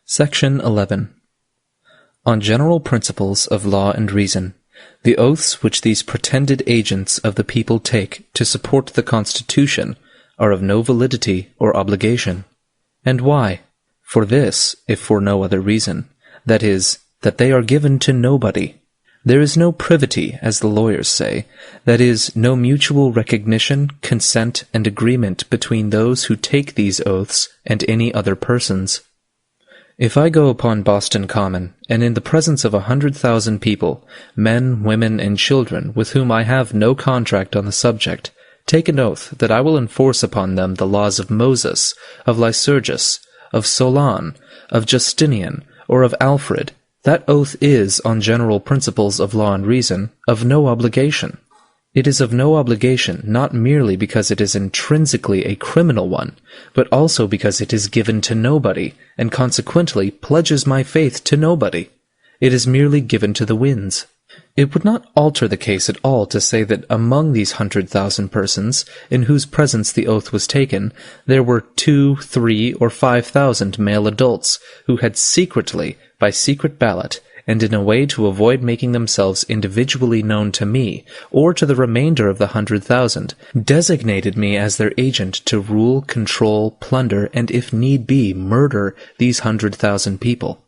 Section 11. On general principles of law and reason, the oaths which these pretended agents of the people take to support the Constitution are of no validity or obligation. And why? For this, if for no other reason, that is, that they are given to nobody. There is no privity, as the lawyers say, that is, no mutual recognition, consent, and agreement between those who take these oaths and any other persons. If I go upon Boston Common, and in the presence of 100,000 people, men, women, and children, with whom I have no contract on the subject, take an oath that I will enforce upon them the laws of Moses, of Lycurgus, of Solon, of Justinian, or of Alfred, that oath is, on general principles of law and reason, of no obligation. It is of no obligation not merely because it is intrinsically a criminal one, but also because it is given to nobody, and consequently pledges my faith to nobody. It is merely given to the winds. It would not alter the case at all to say that among these 100,000 persons, in whose presence the oath was taken, there were 2, 3, or 5,000 male adults, who had secretly, by secret ballot, and in a way to avoid making themselves individually known to me, or to the remainder of the 100,000, designated me as their agent to rule, control, plunder, and if need be, murder these 100,000 people.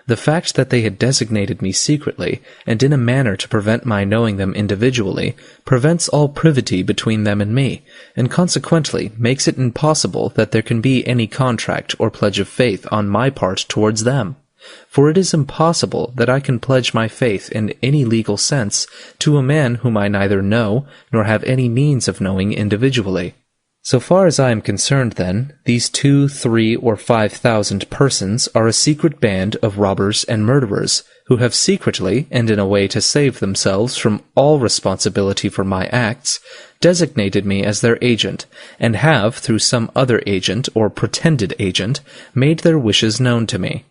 The fact that they had designated me secretly, and in a manner to prevent my knowing them individually, prevents all privity between them and me, and consequently makes it impossible that there can be any contract or pledge of faith on my part towards them. For it is impossible that I can pledge my faith in any legal sense to a man whom I neither know nor have any means of knowing individually. So far as I am concerned, then, these 2, 3, or 5,000 persons are a secret band of robbers and murderers, who have secretly, and in a way to save themselves from all responsibility for my acts, designated me as their agent, and have, through some other agent or pretended agent, made their wishes known to me.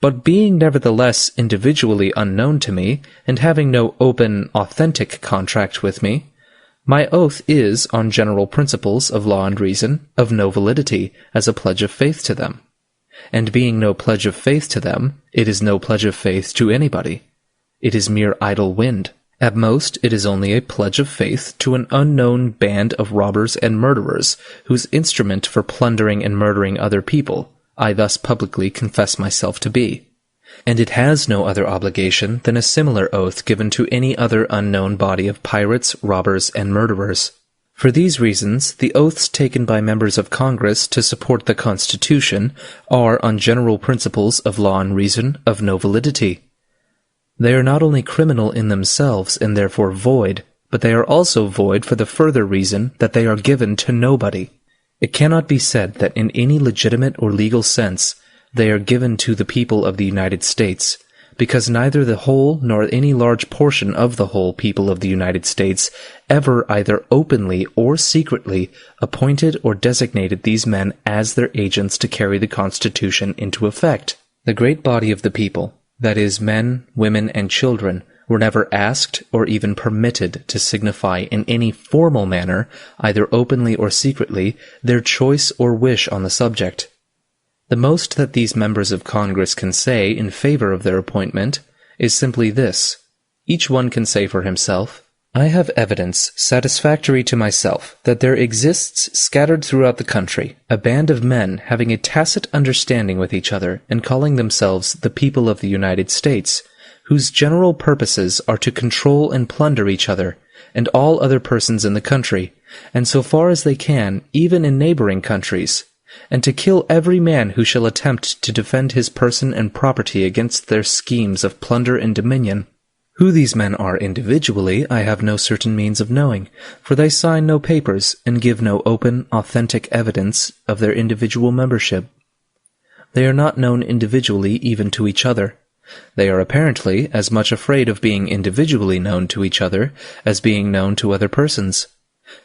But being nevertheless individually unknown to me, and having no open, authentic contract with me, my oath is, on general principles of law and reason, of no validity as a pledge of faith to them. And being no pledge of faith to them, it is no pledge of faith to anybody. It is mere idle wind. At most, it is only a pledge of faith to an unknown band of robbers and murderers, whose instrument for plundering and murdering other people I thus publicly confess myself to be. And it has no other obligation than a similar oath given to any other unknown body of pirates, robbers, and murderers. For these reasons, the oaths taken by members of Congress to support the Constitution are, on general principles of law and reason, of no validity. They are not only criminal in themselves and therefore void, but they are also void for the further reason that they are given to nobody. It cannot be said that in any legitimate or legal sense they are given to the people of the United States, because neither the whole nor any large portion of the whole people of the United States ever either openly or secretly appointed or designated these men as their agents to carry the Constitution into effect. The great body of the people, that is, men, women, and children, were never asked or even permitted to signify in any formal manner, either openly or secretly, their choice or wish on the subject. The most that these members of Congress can say in favor of their appointment is simply this. Each one can say for himself, I have evidence satisfactory to myself that there exists scattered throughout the country a band of men having a tacit understanding with each other and calling themselves the people of the United States, whose general purposes are to control and plunder each other and all other persons in the country, and so far as they can, even in neighboring countries, and to kill every man who shall attempt to defend his person and property against their schemes of plunder and dominion. Who these men are individually, I have no certain means of knowing, for they sign no papers and give no open, authentic evidence of their individual membership. They are not known individually even to each other. They are apparently as much afraid of being individually known to each other as being known to other persons.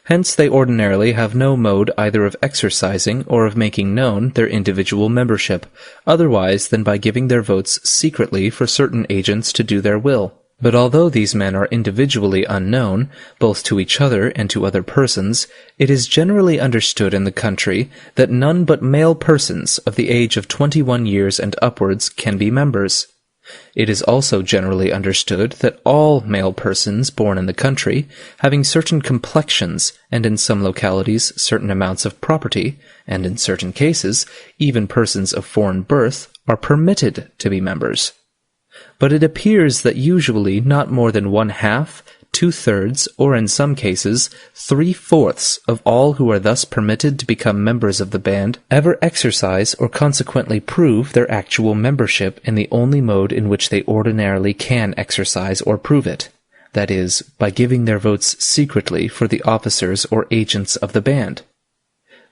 Hence they ordinarily have no mode either of exercising or of making known their individual membership, otherwise than by giving their votes secretly for certain agents to do their will. But although these men are individually unknown, both to each other and to other persons, it is generally understood in the country that none but male persons of the age of 21 years and upwards can be members. It is also generally understood that all male persons born in the country, having certain complexions, and in some localities certain amounts of property, and in certain cases even persons of foreign birth, are permitted to be members. But it appears that usually not more than 1/2, 2/3, or in some cases 3/4 of all who are thus permitted to become members of the band ever exercise or consequently prove their actual membership in the only mode in which they ordinarily can exercise or prove it, that is, by giving their votes secretly for the officers or agents of the band.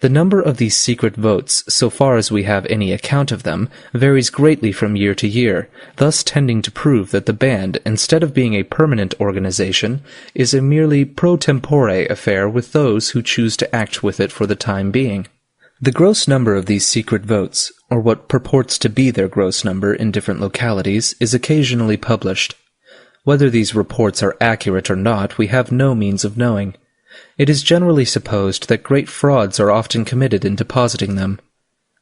The number of these secret votes, so far as we have any account of them, varies greatly from year to year, thus tending to prove that the band, instead of being a permanent organization, is a merely pro tempore affair with those who choose to act with it for the time being. The gross number of these secret votes, or what purports to be their gross number in different localities, is occasionally published. Whether these reports are accurate or not, we have no means of knowing. It is generally supposed that great frauds are often committed in depositing them.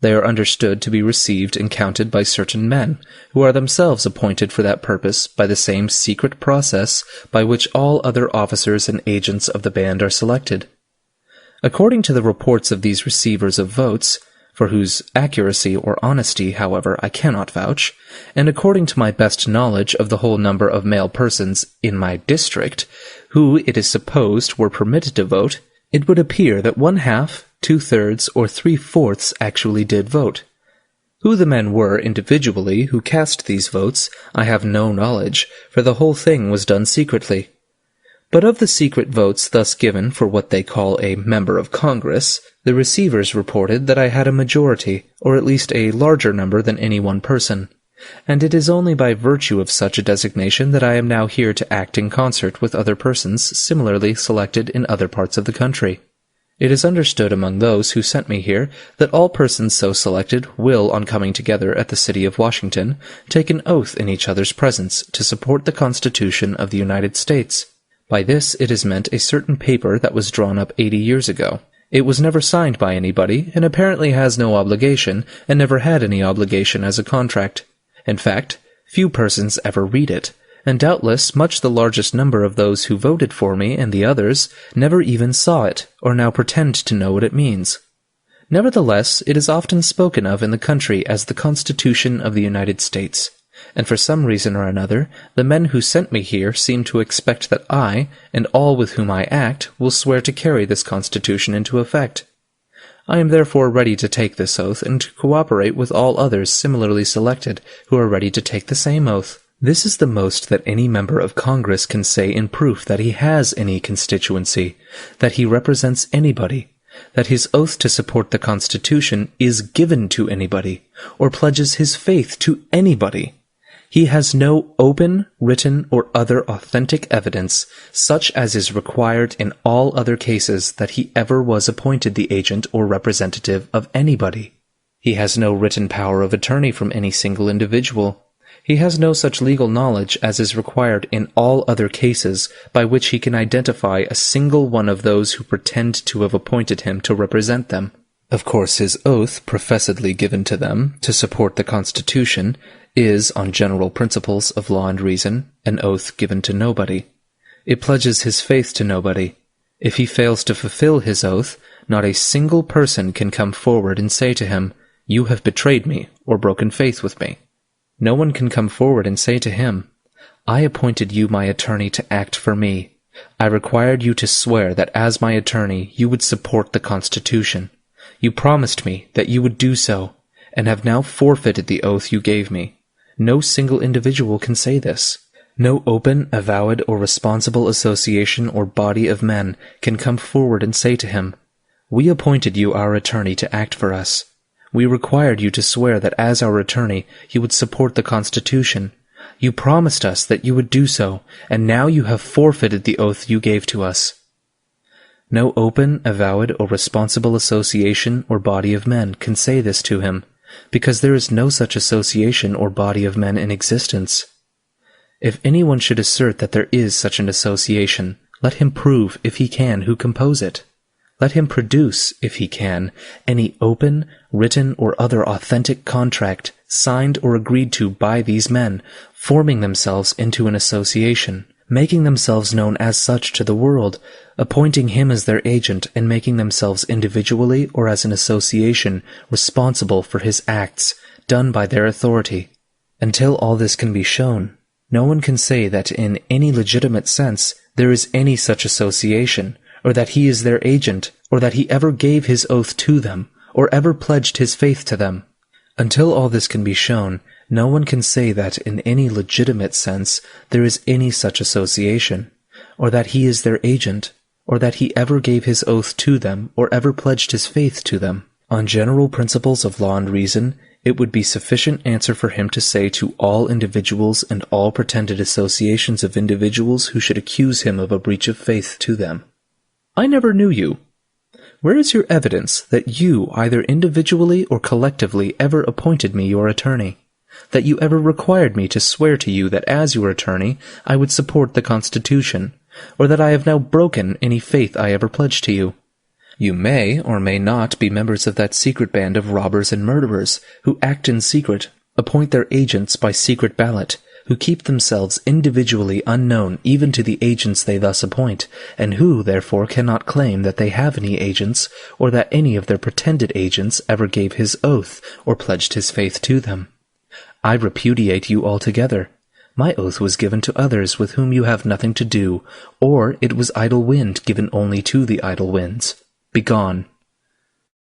They are understood to be received and counted by certain men, who are themselves appointed for that purpose by the same secret process by which all other officers and agents of the band are selected. According to the reports of these receivers of votes, for whose accuracy or honesty, however, I cannot vouch, and according to my best knowledge of the whole number of male persons in my district, who it is supposed were permitted to vote, it would appear that 1/2, 2/3, or 3/4 actually did vote. Who the men were individually who cast these votes, I have no knowledge, for the whole thing was done secretly. But of the secret votes thus given for what they call a member of Congress, the receivers reported that I had a majority, or at least a larger number than any one person, and it is only by virtue of such a designation that I am now here to act in concert with other persons similarly selected in other parts of the country. It is understood among those who sent me here that all persons so selected will, on coming together at the city of Washington, take an oath in each other's presence to support the Constitution of the United States. By this it is meant a certain paper that was drawn up 80 years ago. It was never signed by anybody, and apparently has no obligation, and never had any obligation as a contract. In fact, few persons ever read it, and doubtless much the largest number of those who voted for me and the others never even saw it, or now pretend to know what it means. Nevertheless, it is often spoken of in the country as the Constitution of the United States, and for some reason or another, the men who sent me here seem to expect that I, and all with whom I act, will swear to carry this Constitution into effect. I am therefore ready to take this oath, and to cooperate with all others similarly selected, who are ready to take the same oath. This is the most that any member of Congress can say in proof that he has any constituency, that he represents anybody, that his oath to support the Constitution is given to anybody, or pledges his faith to anybody. He has no open, written, or other authentic evidence, such as is required in all other cases that he ever was appointed the agent or representative of anybody. He has no written power of attorney from any single individual. He has no such legal knowledge as is required in all other cases by which he can identify a single one of those who pretend to have appointed him to represent them. Of course, his oath, professedly given to them, to support the Constitution, is, on general principles of law and reason, an oath given to nobody. It pledges his faith to nobody. If he fails to fulfill his oath, not a single person can come forward and say to him, "You have betrayed me, or broken faith with me." No one can come forward and say to him, "I appointed you my attorney to act for me. I required you to swear that as my attorney you would support the Constitution. You promised me that you would do so, and have now forfeited the oath you gave me." No single individual can say this. No open, avowed, or responsible association or body of men can come forward and say to him, "We appointed you our attorney to act for us. We required you to swear that as our attorney you would support the Constitution. You promised us that you would do so, and now you have forfeited the oath you gave to us." No open, avowed, or responsible association or body of men can say this to him, because there is no such association or body of men in existence. If anyone should assert that there is such an association, let him prove, if he can, who compose it. Let him produce, if he can, any open, written, or other authentic contract, signed or agreed to by these men, forming themselves into an association, making themselves known as such to the world, appointing him as their agent, and making themselves individually or as an association responsible for his acts, done by their authority. Until all this can be shown, no one can say that in any legitimate sense there is any such association, or that he is their agent, or that he ever gave his oath to them, or ever pledged his faith to them. Until all this can be shown, no one can say that in any legitimate sense there is any such association, or that he is their agent, or that he ever gave his oath to them, or ever pledged his faith to them. On general principles of law and reason, it would be sufficient answer for him to say to all individuals and all pretended associations of individuals who should accuse him of a breach of faith to them, "I never knew you. Where is your evidence that you, either individually or collectively, ever appointed me your attorney? That you ever required me to swear to you that as your attorney I would support the Constitution, or that I have now broken any faith I ever pledged to you? You may or may not be members of that secret band of robbers and murderers, who act in secret, appoint their agents by secret ballot, who keep themselves individually unknown even to the agents they thus appoint, and who, therefore, cannot claim that they have any agents, or that any of their pretended agents ever gave his oath or pledged his faith to them. I repudiate you altogether. My oath was given to others with whom you have nothing to do, or it was idle wind given only to the idle winds. Begone.